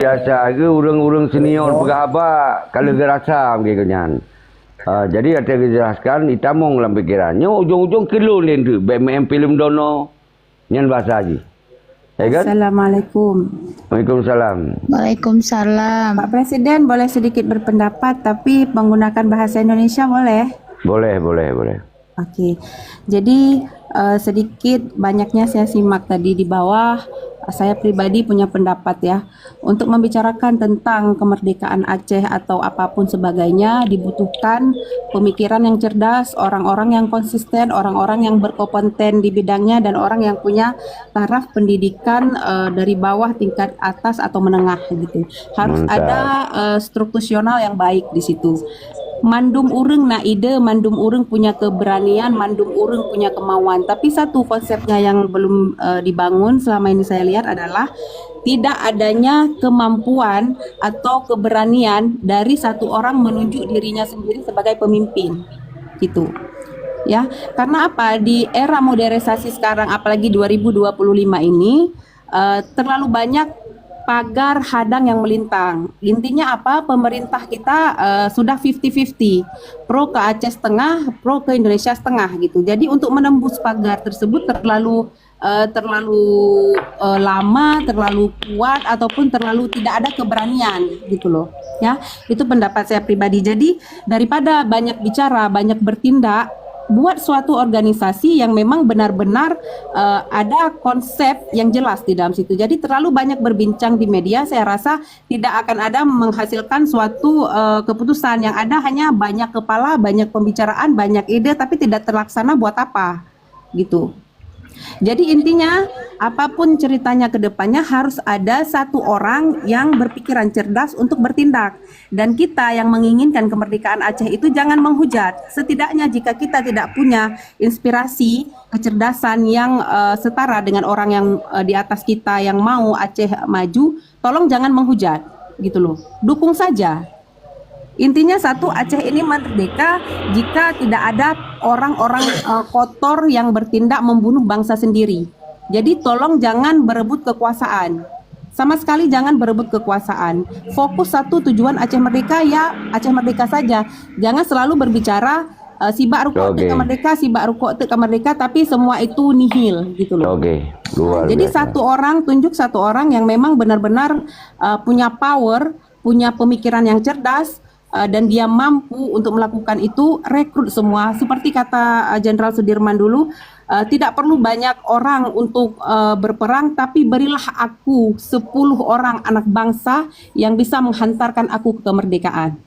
Biasa ke urang-urang senior pegabak kalau gerasa kenyan. Jadi ada dijelaskan itamong dalam pikirannya ujung-ujung kilo lain tu BMM film dono nyan bahasa haji. Ya kan? Assalamualaikum. Waalaikumsalam. Waalaikumsalam. Pak Presiden boleh sedikit berpendapat tapi menggunakan bahasa Indonesia boleh? Boleh. Oke. Jadi sedikit banyaknya saya simak tadi di bawah. Saya pribadi punya pendapat ya. Untuk membicarakan tentang kemerdekaan Aceh atau apapun sebagainya dibutuhkan pemikiran yang cerdas, orang-orang yang konsisten, orang-orang yang berkompeten di bidangnya dan orang yang punya taraf pendidikan dari bawah tingkat atas atau menengah gitu. Harus Mantap. ada struktural yang baik di situ. Mandum ureng na ide, mandum ureng punya keberanian, mandum ureng punya kemauan. Tapi satu konsepnya yang belum dibangun selama ini saya lihat adalah tidak adanya kemampuan atau keberanian dari satu orang menunjuk dirinya sendiri sebagai pemimpin, gitu. Ya, karena apa? Di era modernisasi sekarang, apalagi 2025 ini, terlalu banyak pagar hadang yang melintang. Intinya apa? Pemerintah kita sudah 50-50. Pro ke Aceh setengah, pro ke Indonesia setengah gitu. Jadi untuk menembus pagar tersebut terlalu lama, terlalu kuat ataupun terlalu tidak ada keberanian gitu loh. Ya, itu pendapat saya pribadi. Jadi daripada banyak bicara, banyak bertindak, buat suatu organisasi yang memang benar-benar ada konsep yang jelas di dalam situ. Jadi terlalu banyak berbincang di media, saya rasa tidak akan ada menghasilkan suatu keputusan. Yang ada hanya banyak kepala, banyak pembicaraan, banyak ide, tapi tidak terlaksana buat apa, gitu. Jadi intinya apapun ceritanya ke depannya harus ada satu orang yang berpikiran cerdas untuk bertindak. Dan kita yang menginginkan kemerdekaan Aceh itu jangan menghujat. Setidaknya jika kita tidak punya inspirasi, kecerdasan yang setara dengan orang yang di atas kita yang mau Aceh maju, tolong jangan menghujat gitu loh. Dukung saja. Intinya satu, Aceh ini merdeka jika tidak ada orang-orang kotor yang bertindak membunuh bangsa sendiri. Jadi tolong jangan berebut kekuasaan. Sama sekali jangan berebut kekuasaan. Fokus satu tujuan Aceh merdeka, ya Aceh merdeka saja. Jangan selalu berbicara sibak rukuk teka merdeka, sibak rukuk teka merdeka, tapi semua itu nihil gitu loh. Jadi satu orang, tunjuk satu orang yang memang benar-benar punya power, punya pemikiran yang cerdas, dan dia mampu untuk melakukan itu, rekrut semua. Seperti kata Jenderal Sudirman dulu, tidak perlu banyak orang untuk berperang, tapi berilah aku 10 orang anak bangsa yang bisa menghantarkan aku ke kemerdekaan.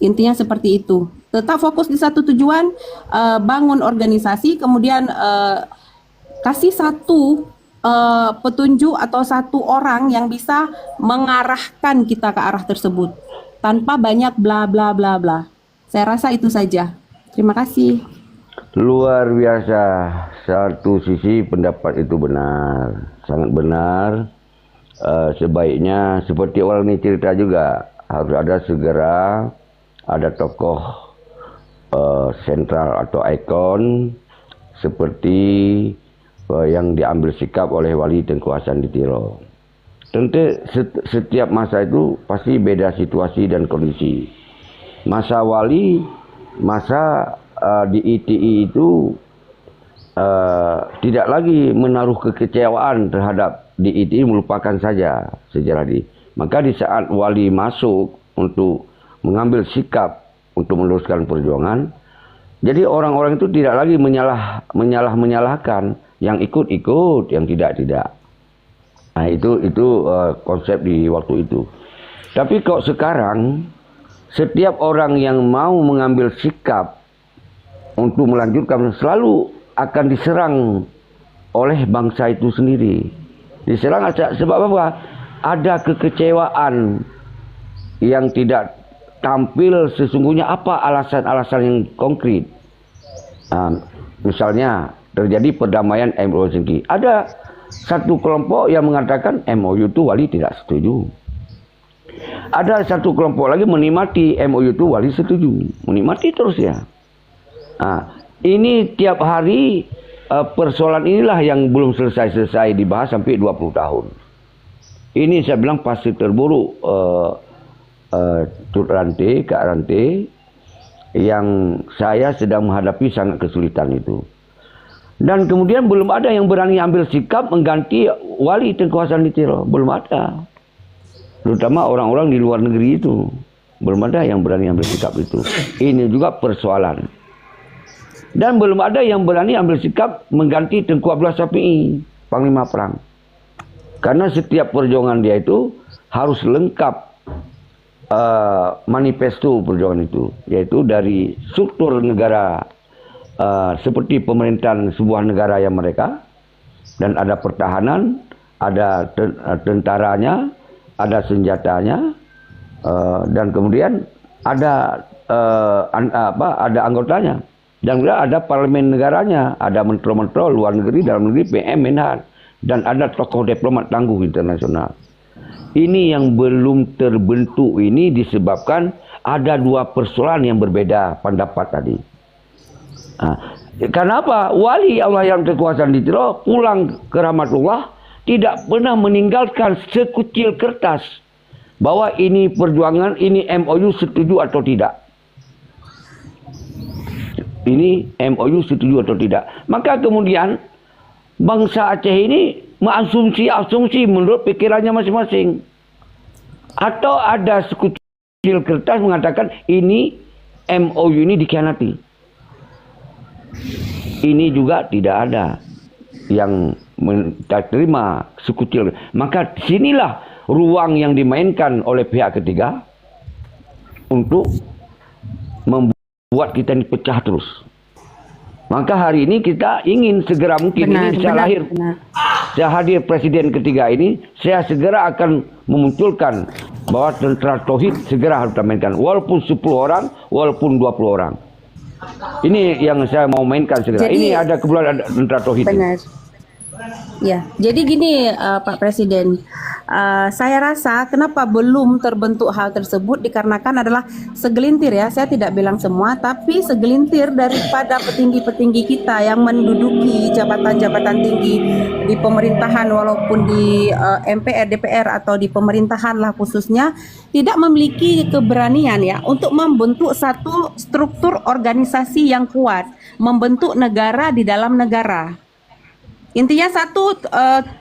Intinya seperti itu. Tetap fokus di satu tujuan, bangun organisasi, kemudian kasih satu petunjuk atau satu orang yang bisa mengarahkan kita ke arah tersebut tanpa banyak bla bla bla bla. Saya rasa itu saja. Terima kasih. Luar biasa. Satu sisi pendapat itu benar, sangat benar. Sebaiknya seperti orang ini cerita juga, harus ada segera ada tokoh sentral atau ikon seperti yang diambil sikap oleh Wali Tengku Hassan Ditiro. Tentu setiap masa itu pasti beda situasi dan kondisi. Masa Wali, masa di ITI itu tidak lagi menaruh kekecewaan terhadap di ITI, melupakan saja sejarah di. Maka di saat Wali masuk untuk mengambil sikap untuk meneruskan perjuangan, jadi orang-orang itu tidak lagi menyalahkan, yang ikut-ikut, yang tidak. Nah itu konsep di waktu itu. Tapi kok sekarang setiap orang yang mau mengambil sikap untuk melanjutkan selalu akan diserang oleh bangsa itu sendiri. Diserang sebab apa? Ada kekecewaan yang tidak tampil sesungguhnya apa alasan-alasan yang konkret. Misalnya terjadi perdamaian MOU Helsinki. Ada satu kelompok yang mengatakan MOU itu Wali tidak setuju. Ada satu kelompok lagi menikmati MOU itu Wali setuju. Menikmati terus ya. Nah, ini tiap hari persoalan inilah yang belum selesai dibahas sampai 20 tahun. Ini saya bilang pasti terburuk Tut Ranti, Kak Ranti, yang saya sedang menghadapi sangat kesulitan itu. Dan kemudian belum ada yang berani ambil sikap mengganti wali Tengku Hasan Ditiro. Belum ada. Terutama orang-orang di luar negeri itu. Belum ada yang berani ambil sikap itu. Ini juga persoalan. Dan belum ada yang berani ambil sikap mengganti Tengku Abdullah Shafi'i, Panglima Perang. Karena setiap perjuangan dia itu harus lengkap manifesto perjuangan itu. Yaitu dari struktur negara seperti pemerintahan sebuah negara yang mereka, dan ada pertahanan, ada tentaranya, ada senjatanya, dan kemudian ada ada anggotanya, dan juga ada parlemen negaranya, ada menteri-menteri luar negeri, dalam negeri, PM, Menhan, dan ada tokoh diplomat tangguh internasional. Ini yang belum terbentuk ini disebabkan ada dua persoalan yang berbeda pendapat tadi. Kenapa? Wali Allah yang kekuasaan Ditiro pulang ke rahmatullah tidak pernah meninggalkan sekucil kertas bahwa ini perjuangan, ini MOU setuju atau tidak. Ini MOU setuju atau tidak. Maka kemudian bangsa Aceh ini mengasumsi menurut pikirannya masing-masing. Atau ada sekucil kertas mengatakan ini MOU ini dikhianati. Ini juga tidak ada yang terima sekucil. Maka sinilah ruang yang dimainkan oleh pihak ketiga untuk membuat kita ini pecah terus. Maka hari ini kita ingin segera mungkin ini bisa lahir. Saya hadir presiden ketiga ini, saya segera akan memunculkan bahwa tentara tauhid segera harus dimainkan. Walaupun 10 orang, walaupun 20 orang. Ini yang saya mau mainkan segera. Jadi, ini ada kebetulan ada tentara tauhid. Benar. Ya, jadi gini Pak Presiden, saya rasa kenapa belum terbentuk hal tersebut dikarenakan adalah segelintir ya, saya tidak bilang semua, tapi segelintir daripada petinggi-petinggi kita yang menduduki jabatan-jabatan tinggi di pemerintahan walaupun di MPR, DPR atau di pemerintahan lah khususnya, tidak memiliki keberanian ya untuk membentuk satu struktur organisasi yang kuat, membentuk negara di dalam negara. Intinya satu,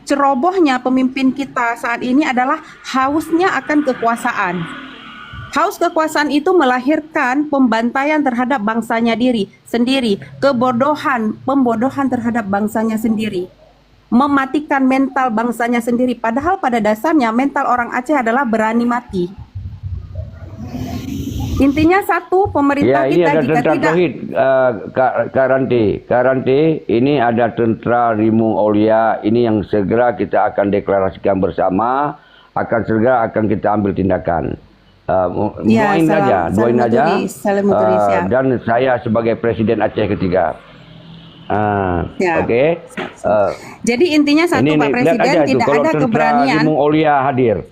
cerobohnya pemimpin kita saat ini adalah hausnya akan kekuasaan. Haus kekuasaan itu melahirkan pembantaian terhadap bangsanya sendiri, pembodohan terhadap bangsanya sendiri, mematikan mental bangsanya sendiri. Padahal pada dasarnya mental orang Aceh adalah berani mati. Intinya satu, pemerintah ya, kita ada jika tentara tidak tauhid, Karanti, ini ada tentara Rimung Aulia, ini yang segera kita akan deklarasikan bersama, akan kita ambil tindakan. Doain aja, dan saya sebagai presiden Aceh ketiga. Oke. Jadi intinya satu, Pak Presiden, tidak ada keberanian. Rimung Aulia hadir.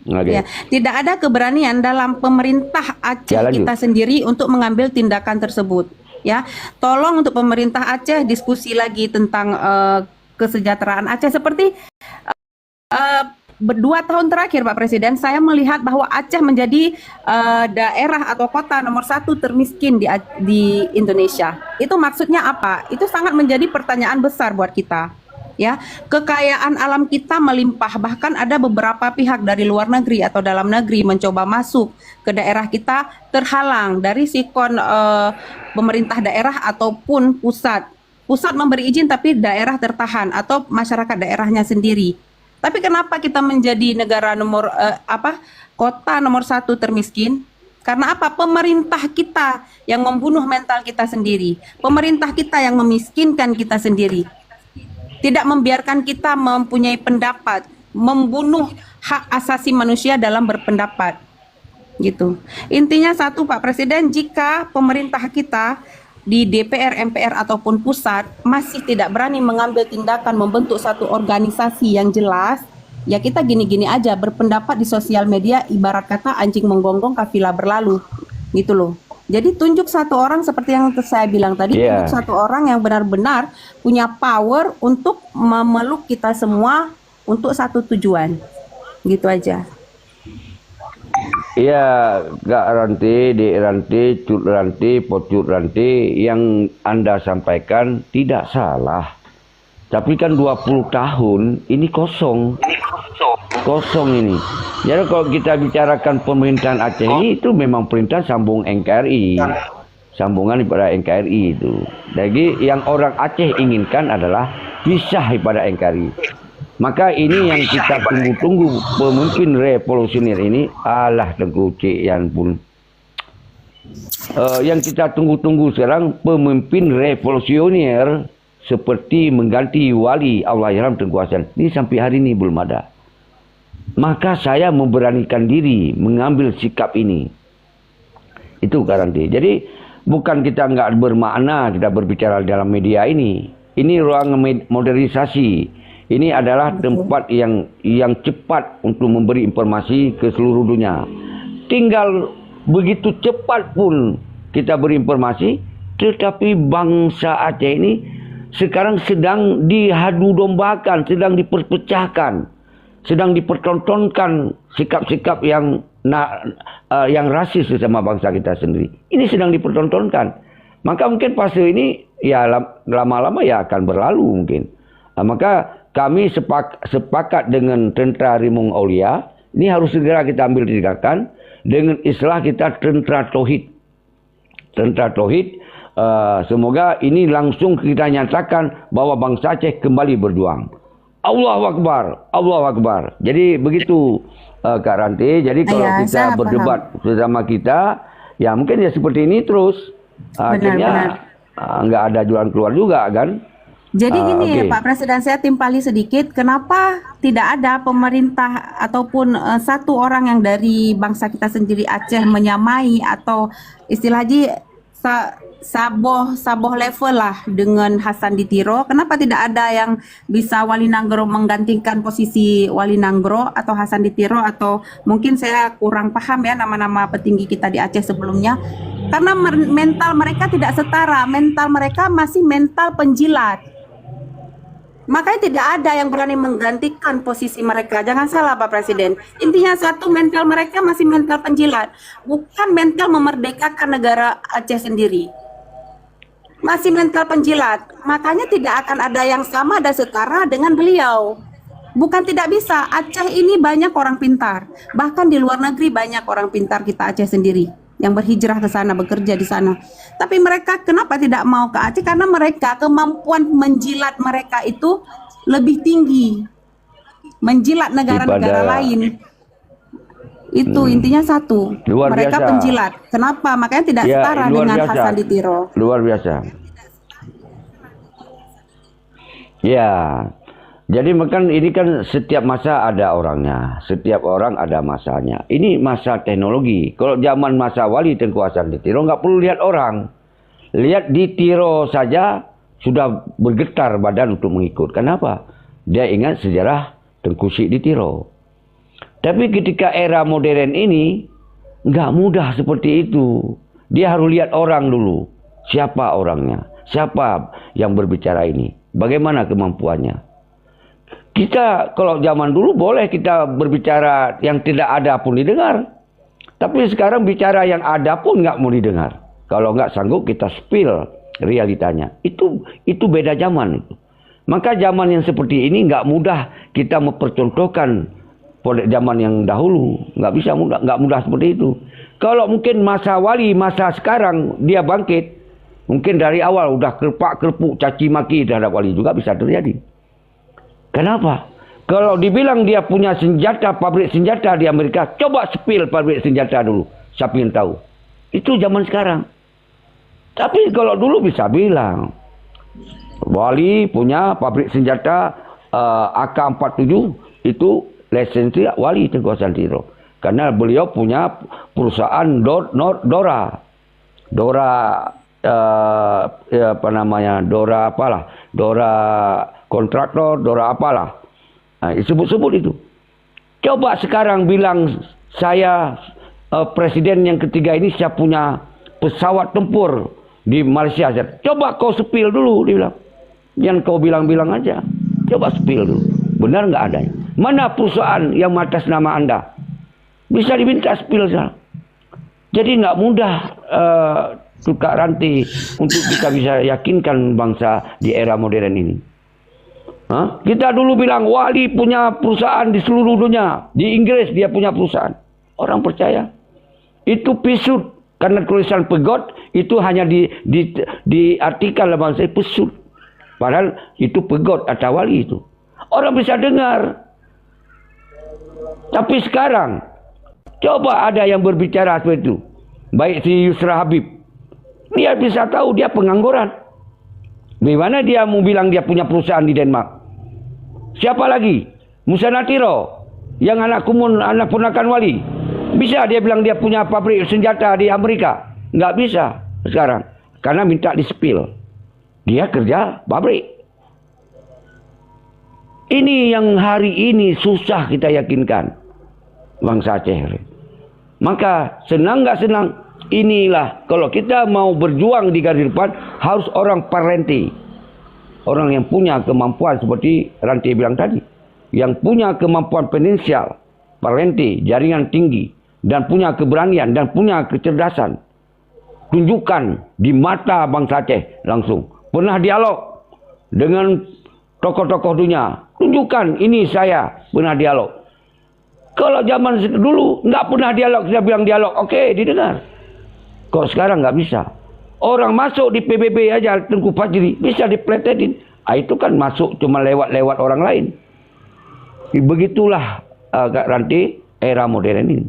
Ya, tidak ada keberanian dalam pemerintah Aceh kita sendiri untuk mengambil tindakan tersebut. Ya, tolong untuk pemerintah Aceh diskusi lagi tentang kesejahteraan Aceh. Seperti 2 tahun terakhir, Pak Presiden, saya melihat bahwa Aceh menjadi daerah atau kota nomor 1 termiskin di Indonesia. Itu maksudnya apa? Itu sangat menjadi pertanyaan besar buat kita. Ya, kekayaan alam kita melimpah, bahkan ada beberapa pihak dari luar negeri atau dalam negeri mencoba masuk ke daerah kita terhalang dari sikon pemerintah daerah ataupun pusat. Pusat memberi izin tapi daerah tertahan atau masyarakat daerahnya sendiri. Tapi kenapa kita menjadi negara kota nomor 1 termiskin? Karena apa? Pemerintah kita yang membunuh mental kita sendiri. Pemerintah kita yang memiskinkan kita sendiri. Tidak membiarkan kita mempunyai pendapat, membunuh hak asasi manusia dalam berpendapat. Gitu. Intinya satu, Pak Presiden, jika pemerintah kita di DPR, MPR ataupun pusat masih tidak berani mengambil tindakan membentuk satu organisasi yang jelas, ya kita gini-gini aja berpendapat di sosial media, ibarat kata anjing menggonggong kafilah berlalu. Gitu loh. Jadi tunjuk satu orang seperti yang saya bilang tadi, tunjuk satu orang yang benar-benar punya power untuk memeluk kita semua untuk satu tujuan. Gitu aja. Iya, Kak Ranti, Dek Ranti, Cut Ranti, Pocut Ranti, yang Anda sampaikan tidak salah. Tapi kan 20 tahun ini kosong. Kosong ini. Jadi kalau kita bicarakan pemerintahan Aceh ini, itu memang perintah sambung NKRI. Sambungan daripada NKRI itu. Jadi yang orang Aceh inginkan adalah pisah daripada NKRI. Maka ini yang kita tunggu-tunggu, pemimpin revolusioner ini. Alah Tengku Cik Yan pun. Yang kita tunggu-tunggu sekarang, pemimpin revolusioner seperti mengganti wali Allahyarham Tengku Hasan. Ini sampai hari ini belum ada. Maka saya memberanikan diri mengambil sikap ini. Itu garanti. Jadi bukan kita nggak bermakna kita berbicara dalam media ini. Ini ruang modernisasi. Ini adalah tempat yang cepat untuk memberi informasi ke seluruh dunia. Tinggal begitu cepat pun kita beri informasi, tetapi bangsa Aceh ini sekarang sedang dihadu dombakan, sedang diperpecahkan, sedang dipertontonkan sikap-sikap yang rasis sama bangsa kita sendiri. Ini sedang dipertontonkan. Maka mungkin fase ini ya lama-lama ya akan berlalu mungkin. Maka kami sepakat dengan Tentera Rimung Aulia, ini harus segera kita ambil tindakan dengan istilah kita tentera tauhid. Tentera tauhid, semoga ini langsung kita nyatakan bahwa bangsa Aceh kembali berjuang. Allahu Akbar, Allahu Akbar. Jadi begitu Kak Ranti. Jadi kalau kita berdebat bersama kita, ya mungkin ya seperti ini terus. Akhirnya nggak ada jalan keluar juga kan. Jadi gini Pak Presiden, saya timpali sedikit, kenapa tidak ada pemerintah ataupun satu orang yang dari bangsa kita sendiri Aceh menyamai atau istilah saboh level lah dengan Hasan Ditiro? Kenapa tidak ada yang bisa Wali Nanggro menggantikan posisi Wali Nanggro atau Hasan Ditiro? Atau mungkin saya kurang paham ya nama-nama petinggi kita di Aceh sebelumnya. Karena mental mereka tidak setara, mental mereka masih mental penjilat. Makanya tidak ada yang berani menggantikan posisi mereka. Jangan salah Pak Presiden. Intinya satu, mental mereka masih mental penjilat. Bukan mental memerdekakan negara Aceh sendiri. Masih mental penjilat. Makanya tidak akan ada yang sama dan setara dengan beliau. Bukan tidak bisa. Aceh ini banyak orang pintar. Bahkan di luar negeri banyak orang pintar kita Aceh sendiri yang berhijrah ke sana, bekerja di sana. Tapi mereka kenapa tidak mau ke Aceh? Karena mereka, kemampuan menjilat mereka itu lebih tinggi. Menjilat negara-negara lain. Itu intinya satu. Mereka penjilat. Kenapa? Makanya tidak setara dengan Hasan Ditiro. Luar biasa. Ya. Jadi makan ini kan setiap masa ada orangnya, setiap orang ada masanya. Ini masa teknologi. Kalau zaman masa Wali Tengku Hasan Ditiro nggak perlu lihat orang, lihat Ditiro saja sudah bergetar badan untuk mengikut. Kenapa? Dia ingat sejarah Tengku Syek Ditiro. Tapi ketika era modern ini nggak mudah seperti itu. Dia harus lihat orang dulu. Siapa orangnya? Siapa yang berbicara ini? Bagaimana kemampuannya? Kita kalau zaman dulu boleh kita berbicara yang tidak ada pun didengar. Tapi sekarang bicara yang ada pun nggak mau didengar. Kalau nggak sanggup kita spill realitanya. Itu beda zaman itu. Maka zaman yang seperti ini nggak mudah kita mempercontohkan pada zaman yang dahulu. Nggak mudah seperti itu. Kalau mungkin masa Wali, masa sekarang dia bangkit, mungkin dari awal udah kerpuk caci maki terhadap Wali juga bisa terjadi. Kenapa? Kalau dibilang dia punya senjata, pabrik senjata di Amerika, coba spill pabrik senjata dulu. Siapa yang tahu? Itu zaman sekarang. Tapi kalau dulu bisa bilang, Wali punya pabrik senjata AK-47, itu lisensi Wali Tengku Hasan Ditiro. Karena beliau punya perusahaan Dora. Dora kontraktor, Dora apalah. Nah, sebut-sebut itu. Coba sekarang bilang saya presiden yang ketiga ini saya punya pesawat tempur di Malaysia. Coba kau spill dulu, dia bilang. Jangan kau bilang-bilang aja. Coba spill dulu. Benar nggak adanya? Mana perusahaan yang atas nama Anda? Bisa diminta spill saja. Jadi nggak mudah Kak Ranti untuk kita bisa yakinkan bangsa di era modern ini. Kita dulu bilang Wali punya perusahaan di seluruh dunia. Di Inggris dia punya perusahaan. Orang percaya. Itu pisut. Karena tulisan pegot itu hanya diartikan dalam bahasa pesut. Padahal itu pegot atau wali itu. Orang bisa dengar. Tapi sekarang, coba ada yang berbicara seperti itu. Baik si Yusra Habib. Dia bisa tahu dia pengangguran. Bagaimana dia mau bilang dia punya perusahaan di Denmark? Siapa lagi? Musa Natiro. Yang anak ponakan wali. Bisa dia bilang dia punya pabrik senjata di Amerika? Nggak bisa sekarang. Karena minta di-spill. Dia kerja pabrik. Ini yang hari ini susah kita yakinkan. Bangsa Aceh. Maka senang nggak senang. Inilah kalau kita mau berjuang di garis depan. Harus orang parlenti. Orang yang punya kemampuan seperti Ranti bilang tadi. Yang punya kemampuan finansial. Parlenti, jaringan tinggi. Dan punya keberanian dan punya kecerdasan. Tunjukkan di mata bangsa Aceh langsung. Pernah dialog dengan tokoh-tokoh dunia. Tunjukkan ini saya pernah dialog. Kalau zaman dulu nggak pernah dialog, saya bilang dialog, oke, didengar. Kok sekarang nggak bisa? Orang masuk di PBB aja, Tengku Fajri, bisa dipletetin. Itu kan masuk cuma lewat orang lain. Begitulah Kak Ranti, era modern ini.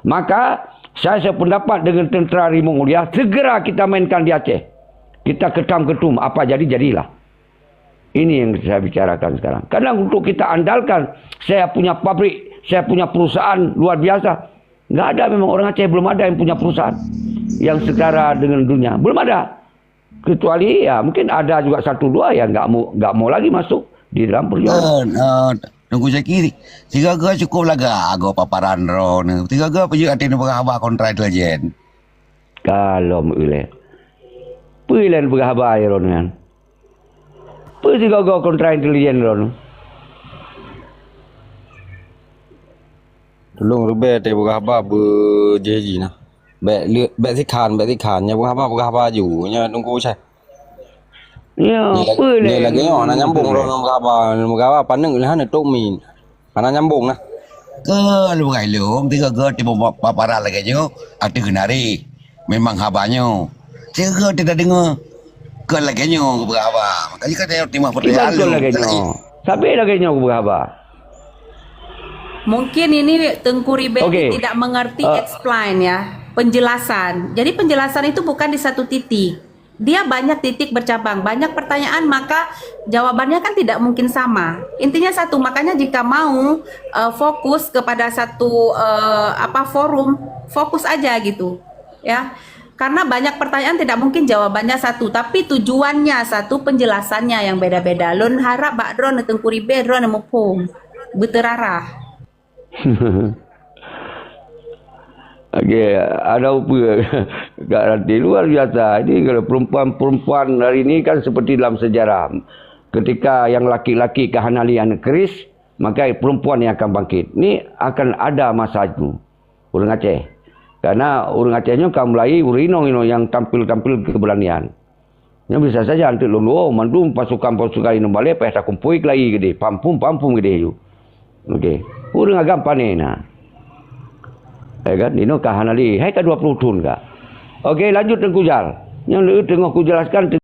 Maka saya sependapat dengan tentera Rimau Mulia, segera kita mainkan di Aceh. Kita ketum apa jadilah. Ini yang saya bicarakan sekarang. Karena untuk kita andalkan, saya punya pabrik, saya punya perusahaan luar biasa. Nggak ada, memang orang Aceh belum ada yang punya perusahaan yang setara dengan dunia. Belum ada. Kecuali ya mungkin ada juga 1-2 yang nggak mau lagi masuk di dalam perjuangan. Tunggu saya kiri. Tiga cukup lah agak paparan ro. Tiga pergi atin berhabar kontra intelijen. Kalau boleh. Pilihan berhabar ya ron. Pergi kontra intelijen ron. Tolong rubet berhabar berjeji nah. Baikที่คานya berhabarอยู่nya tunggu saya. Ya, ni lagi nak nyambung ron berhabar pandang ilahan itu min. Karena nyambung nah. Ke lu ngai lum tiga tiba paparan lagi nyo. Akti kenari. Memang habanyo. Tiga tidak dengar. Ke lagi nyo berhabar. Makanya kata timah pertanyaan lu. Sampai lagi nyo berhabar. Mungkin ini Tengku Ribet tidak mengerti explain ya, penjelasan. Jadi penjelasan itu bukan di satu titik. Dia banyak titik bercabang, banyak pertanyaan, maka jawabannya kan tidak mungkin sama. Intinya satu, makanya jika mau fokus kepada satu forum, fokus aja gitu. Ya. Karena banyak pertanyaan tidak mungkin jawabannya satu, tapi tujuannya satu, penjelasannya yang beda-beda. Lun harap Mbak Dron Tengku Ribet Dron mupung berterarah. Okey, ada apa Kak Ranti luar biasa. Ini kalau perempuan hari ini kan seperti dalam sejarah. Ketika yang laki-laki kehanalian keris, maka perempuan yang akan bangkit. Ini akan ada masa itu. Orang Aceh. Karena orang Acehnya kaum Melayu, Urinong yang tampil keberanian. Yang bisa saja nanti lulu, mandum pasukan-pasukan ini balik, pesta kumpuik lagi gede. Pampum gede itu. Okey. Orang agam panen nah. Kan ini kahanali hai ka 20 tahun ka. Okey lanjut Tengku Jal. Yang lu tengok ku jelaskan